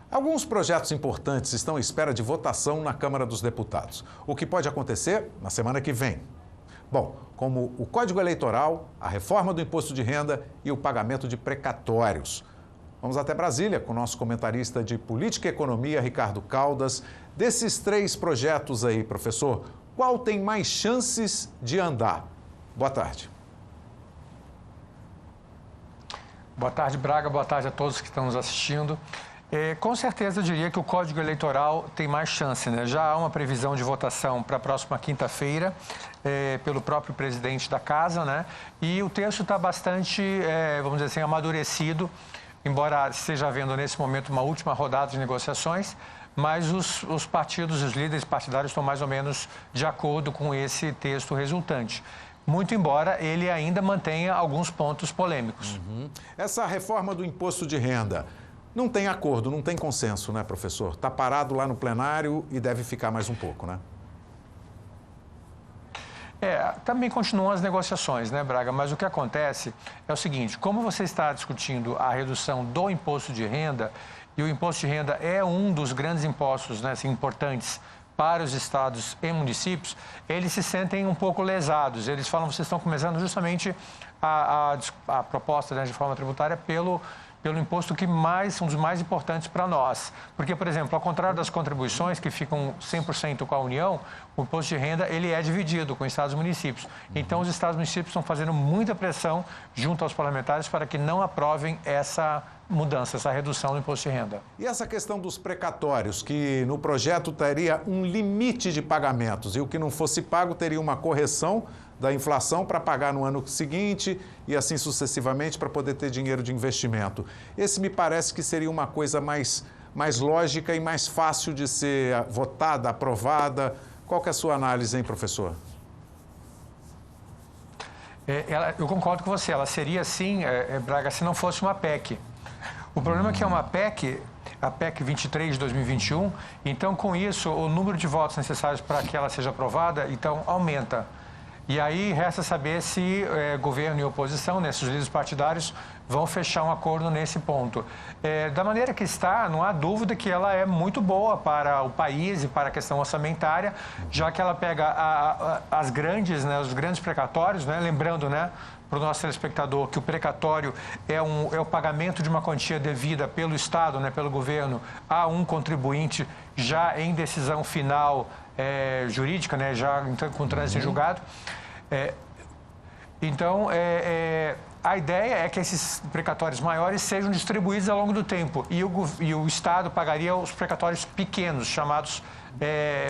Alguns projetos importantes estão à espera de votação na Câmara dos Deputados. O que pode acontecer na semana que vem? Bom, como o Código Eleitoral, a reforma do imposto de renda e o pagamento de precatórios. Vamos até Brasília com o nosso comentarista de Política e Economia, Ricardo Caldas. Desses 3 projetos aí, professor, qual tem mais chances de andar? Boa tarde. Boa tarde, Braga. Boa tarde a todos que estão nos assistindo. Com certeza, eu diria que o Código Eleitoral tem mais chance, né? Já há uma previsão de votação para a próxima quinta-feira, pelo próprio presidente da Casa, né? E o texto está bastante, vamos dizer assim, amadurecido, embora esteja havendo nesse momento uma última rodada de negociações, mas os partidos, os líderes partidários estão mais ou menos de acordo com esse texto resultante. Muito embora ele ainda mantenha alguns pontos polêmicos. Essa reforma do imposto de renda não tem acordo, não tem consenso, né, professor? Está parado lá no plenário e deve ficar mais um pouco, né? Também continuam as negociações, né, Braga? Mas o que acontece é o seguinte, como você está discutindo a redução do imposto de renda, e o imposto de renda é um dos grandes impostos, né, assim, importantes para os estados e municípios, eles se sentem um pouco lesados. Eles falam, vocês estão começando justamente a proposta, né, de reforma tributária pelo imposto que um dos mais importantes para nós. Porque, por exemplo, ao contrário das contribuições que ficam 100% com a União, o imposto de renda ele é dividido com estados e municípios. Então, os estados e municípios estão fazendo muita pressão junto aos parlamentares para que não aprovem essa mudança, essa redução do imposto de renda. E essa questão dos precatórios, que no projeto teria um limite de pagamentos e o que não fosse pago teria uma correção da inflação para pagar no ano seguinte e assim sucessivamente para poder ter dinheiro de investimento. Esse me parece que seria uma coisa mais lógica e mais fácil de ser votada, aprovada. Qual que é a sua análise, hein, professor? Eu concordo com você, ela seria assim, Braga, se não fosse uma PEC. O problema é que é uma PEC, a PEC 23 de 2021, então com isso o número de votos necessários para que ela seja aprovada, então aumenta. E aí resta saber se governo e oposição, né, se os líderes partidários vão fechar um acordo nesse ponto. Da maneira que está, não há dúvida que ela é muito boa para o país e para a questão orçamentária, já que ela pega os grandes precatórios, né, lembrando, né, para o nosso telespectador que o precatório é o pagamento de uma quantia devida pelo Estado, né, pelo governo, a um contribuinte já em decisão final jurídica, né, já com trânsito em julgado. Então, a ideia é que esses precatórios maiores sejam distribuídos ao longo do tempo e o Estado pagaria os precatórios pequenos, chamados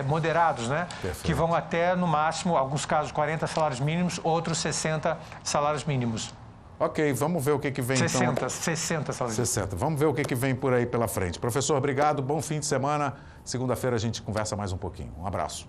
moderados, né? Perfeito. Que vão até, no máximo, alguns casos, 40 salários mínimos, outros 60 salários mínimos. Ok, vamos ver o que vem 60 então. salários mínimos. 60. Vamos ver o que vem por aí pela frente. Professor, obrigado, bom fim de semana. Segunda-feira a gente conversa mais um pouquinho. Um abraço.